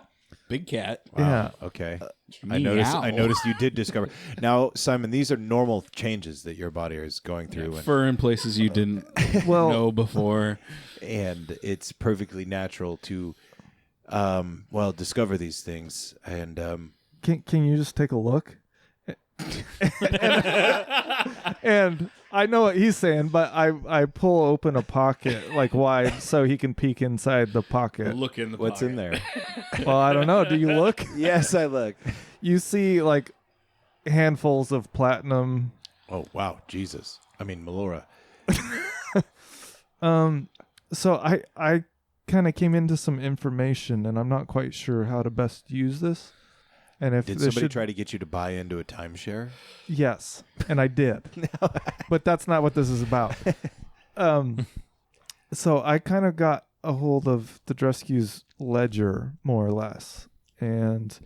Big cat. Yeah. Okay. Meow. I noticed you did discover. Now, Simon, these are normal changes that your body is going through, Fur in places you didn't Well, know before. and it's perfectly natural to, discover these things. And can you just take a look? And I know what he's saying, but I pull open a pocket like wide so he can peek inside the pocket. Look in the what's pocket. in there? Well, I don't know. Do you look? Yes, I look. You see like handfuls of platinum. Oh wow, Jesus! I mean, Melora. So I kind of came into some information, and I'm not quite sure how to best use this. And if Did this somebody should, try to get you to buy into a timeshare? yes, and I did, but that's not what this is about. So I kind of got a hold of the Drescu's ledger, more or less, and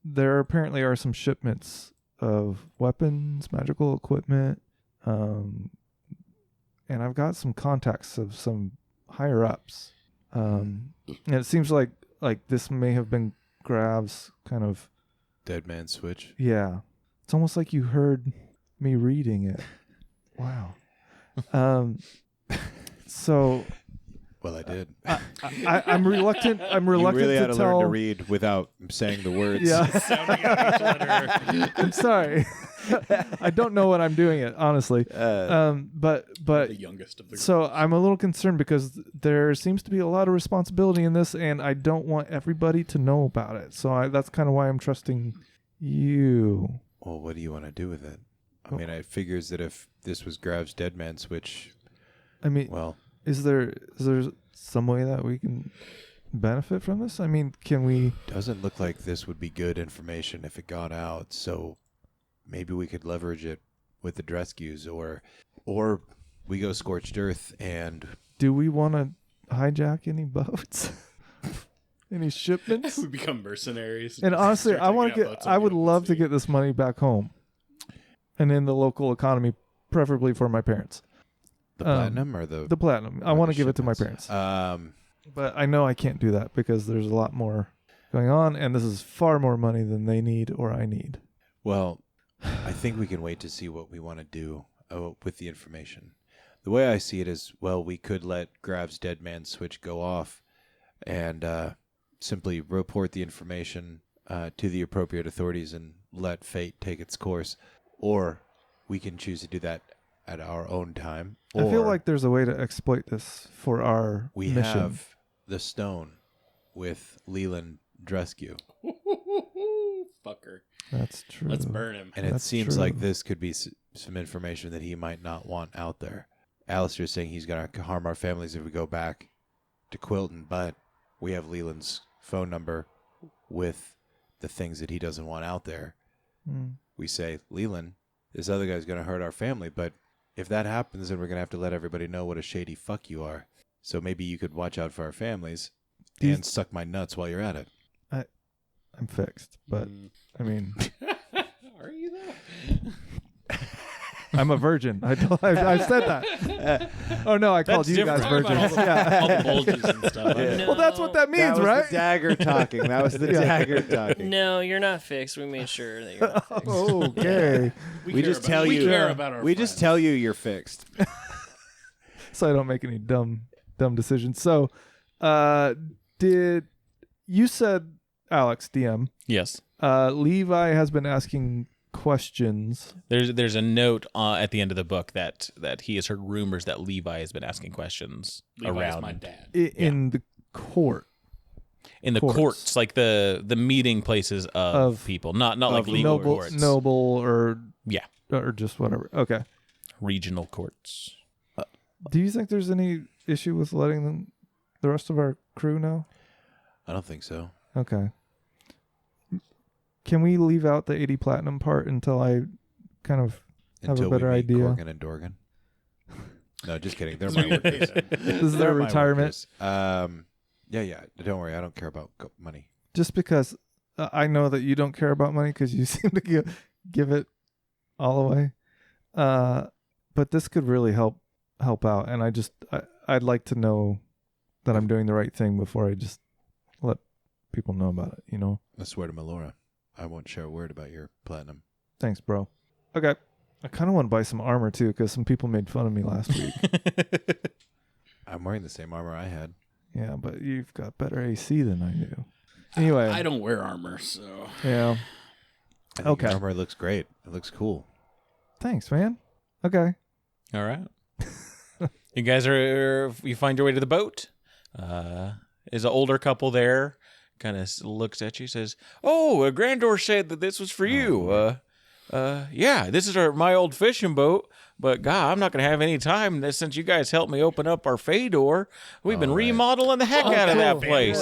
there apparently are some shipments of weapons, magical equipment, and I've got some contacts of some higher ups. And it seems like this may have been Grav's kind of Dead man switch. Yeah. It's almost like you heard me reading it. Wow. So Well, I did. I'm reluctant. I'm reluctant you really had to to tell. learn to read without saying the words. Yeah. Sounding out each letter. I'm sorry. I don't know what I'm doing it honestly. But The youngest of the so I'm a little concerned because there seems to be a lot of responsibility in this, and I don't want everybody to know about it. So that's kind of why I'm trusting you. Well, what do you want to do with it? I mean, it figures that if this was Grav's dead man switch, I mean, well, is there some way that we can benefit from this? I mean, can we? doesn't look like this would be good information if it got out. So maybe we could leverage it with the rescues, or we go scorched earth and Do we want to hijack any boats? Any shipments? we become mercenaries. And honestly, Start I want taking to out get. boats I on would the open love to sea. get this money back home, and in the local economy, preferably for my parents. the platinum or the platinum. I or want the to give it to my shipments? parents, but I know I can't do that because there's a lot more going on, and this is far more money than they need or I need. Well, I think we can wait to see what we want to do with the information. The way I see it is, well, we could let Grav's dead man switch go off and simply report the information to the appropriate authorities and let fate take its course. Or we can choose to do that at our own time. I feel Or like there's a way to exploit this for our we mission. have the stone with Leland Drescu. Fucker. That's true. Let's burn him. And it That's seems true. like this could be some information that he might not want out there. Alastair's saying he's going to harm our families if we go back to Quilton, but we have Leland's phone number with the things that he doesn't want out there. Mm. We say, Leland, this other guy's going to hurt our family, but if that happens, then we're going to have to let everybody know what a shady fuck you are. So maybe you could watch out for our families Do you- and suck my nuts while you're at it. I'm fixed, but I mean, Are you though? I'm a virgin. I said that. Oh no, I called That's you guys different. virgins. All Yeah. the bulges and stuff. Well, that's what that means, right? dagger talking. That was the Yeah. dagger talking. No, you're not fixed. We made sure that you're not fixed. Okay. We care just about- tell we you- care about our We just friends. tell you you're fixed. So I don't make any dumb decisions. So, did you said Alex DM? Yes. Levi has been asking questions. There's a note at the end of the book that he has heard rumors that Levi has been asking questions Levi's around my dad. In the court. in the courts, like the meeting places of people, not like Of legal courts, noble or Yeah. or just whatever. Okay. regional courts. Do you think there's any issue with letting the rest of our crew know? I don't think so. Okay. Can we leave out the 80 platinum part until I kind of have a Until better we meet idea? Gorgon and Dorgan. No, just kidding. They're my workers. This is They're their my retirement? workers. Yeah. Don't worry. I don't care about money. Just because I know that you don't care about money because you seem to give it all away. But this could really help out, and I'd like to know that I'm doing the right thing before I just let people know about it. You know. I swear to Melora, I won't share a word about your platinum. Thanks, bro. Okay. I kind of want to buy some armor too because some people made fun of me last week. I'm wearing the same armor I had. Yeah, but you've got better AC than I do. Anyway. I don't wear armor, so Yeah. I think Okay. Your armor looks great. It looks cool. Thanks, man. Okay. All right. You guys you find your way to the boat. Is an older couple there. Kind of looks at you, says, "Oh, Grandor said that this was for you. Yeah, this is my old fishing boat. But God, I'm not gonna have any time since you guys helped me open up our Door. We've been All right. remodeling the heck out of that place.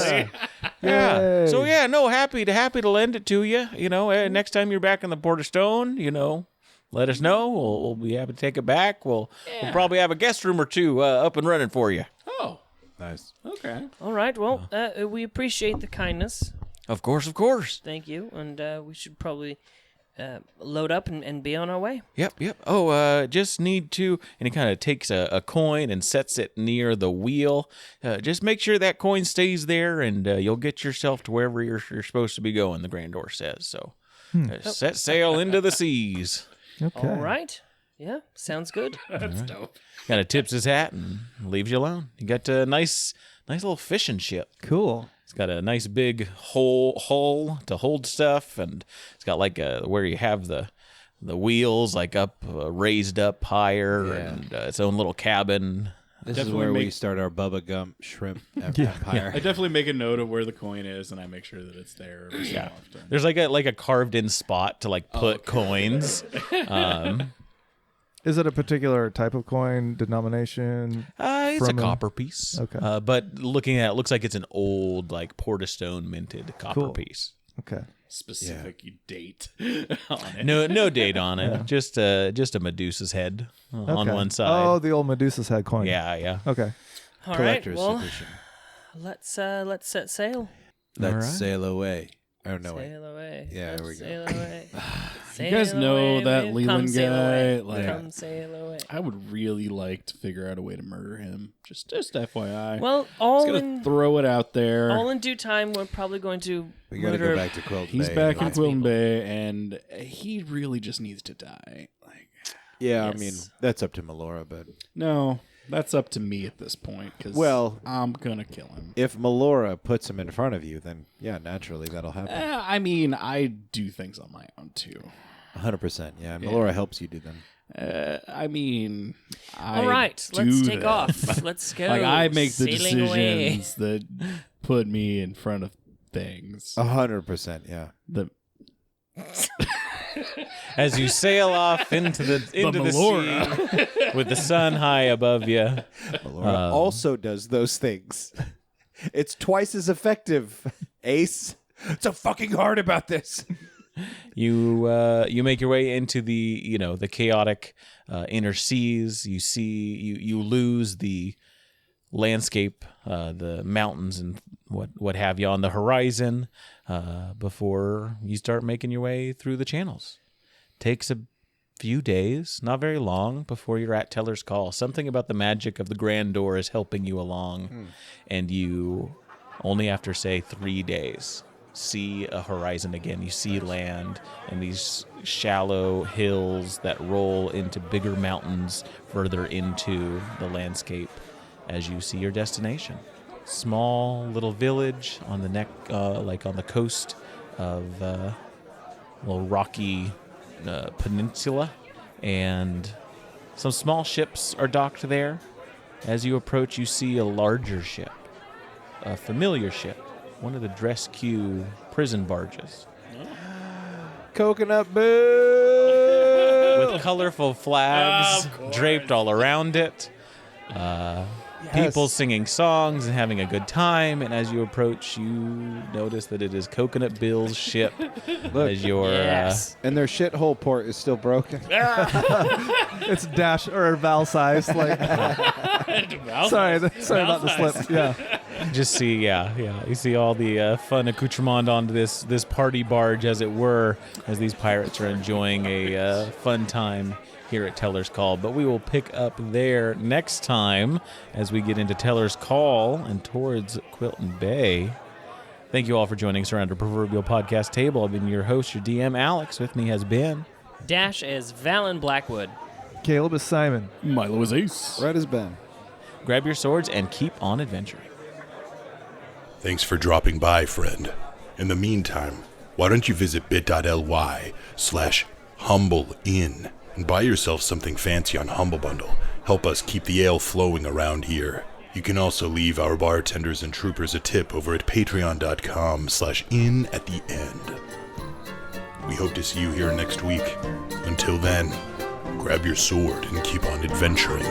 Yeah. Yay. So yeah, no, happy to lend it to you. You know, next time you're back in the Port of Stone, you know, let us know. We'll be happy to take it back. We'll probably have a guest room or two up and running for you. oh, Nice. okay. All right. Well, we appreciate the kindness. Of course, of course. Thank you. And we should probably load up and be on our way. Yep. Oh, just need to, and he kind of takes a coin and sets it near the wheel. Just make sure that coin stays there, and you'll get yourself to wherever you're supposed to be going, the Grandor says. So set sail into the seas. Okay. All right. Yeah, sounds good. That's dope. Kind of tips his hat and leaves you alone. You got a nice little fishing ship. Cool. It's got a nice big hull to hold stuff, and it's got like where you have the wheels like up raised up higher, and its own little cabin. This Definitely is where we make- start our Bubba Gump shrimp empire. I definitely make a note of where the coin is, and I make sure that it's there every so often. There's like a carved in spot to like put coins. Is it a particular type of coin, denomination? It's a From a- copper piece. Okay. But looking at it, looks like it's an old like Portastone minted copper Cool. piece. Okay. Specific date on it. No date on it. Just a Medusa's head on Okay. one side. Oh, the old Medusa's head coin. Yeah. Okay. All right. Collector's Well, edition. let's set sail. Let's All right. sail away. Oh, no, wait. Sail away. Yeah, Let's there we go. Sail away. You guys Sail know away, that babe. Leland Come sail away. guy, like- Come sail away. I would really like to figure out a way to murder him. Just FYI. Well, Just all gonna in throw it out there. all in due time. We're probably going to We got to murder go back to Quilt He's Bay. back in Lots of Quilton people. Bay, and he really just needs to die. Like, Yeah, Yes. I mean, that's up to Melora, but no, that's up to me at this point. Because Well- I'm gonna kill him. if Melora puts him in front of you, then yeah, naturally that'll happen. I mean, I do things on my own too. 100%. Yeah, Melora helps you do them. I mean, All right, let's take off. Let's go. Like I make the Sailing away. decisions that put me in front of things. 100%. Yeah. The As you sail off into the sea with the sun high above you. Melora also does those things. It's twice as effective, Ace. So fucking hard about this. You make your way into the the chaotic inner seas. You lose the landscape, the mountains and what have you on the horizon before you start making your way through the channels. Takes a few days, not very long, before you're at Teller's Call. Something about the magic of the Grandor is helping you along, and you only after say 3 days see a horizon again. You see land and these shallow hills that roll into bigger mountains further into the landscape as you see your destination. Small little village on the like on the coast of a little rocky peninsula, and some small ships are docked there. As you approach, you see a larger ship, a familiar ship, one of the Dresque prison barges Coconut Boo! with colorful flags draped all around it. People singing songs and having a good time, and as you approach, you notice that it is Coconut Bill's ship. Look. As your Yes. And their shithole port is still broken. It's dash or Val size. Like, sorry about the slip. Yeah. just see, you see all the fun accoutrement onto this party barge, as it were, as these pirates are enjoying a fun time here at Teller's Call. But we will pick up there next time as we get into Teller's Call and towards Quilton Bay. Thank you all for joining us around our proverbial podcast table. I've been your host, your DM, Alex. With me has been... Dash is Valen Blackwood. Caleb is Simon. Milo is Ace. Right as Ben. Grab your swords and keep on adventuring. Thanks for dropping by, friend. In the meantime, why don't you visit bit.ly/humbleinn and buy yourself something fancy on Humble Bundle. Help us keep the ale flowing around here. You can also leave our bartenders and troopers a tip over at patreon.com/in at the end. We hope to see you here next week. Until then, grab your sword and keep on adventuring.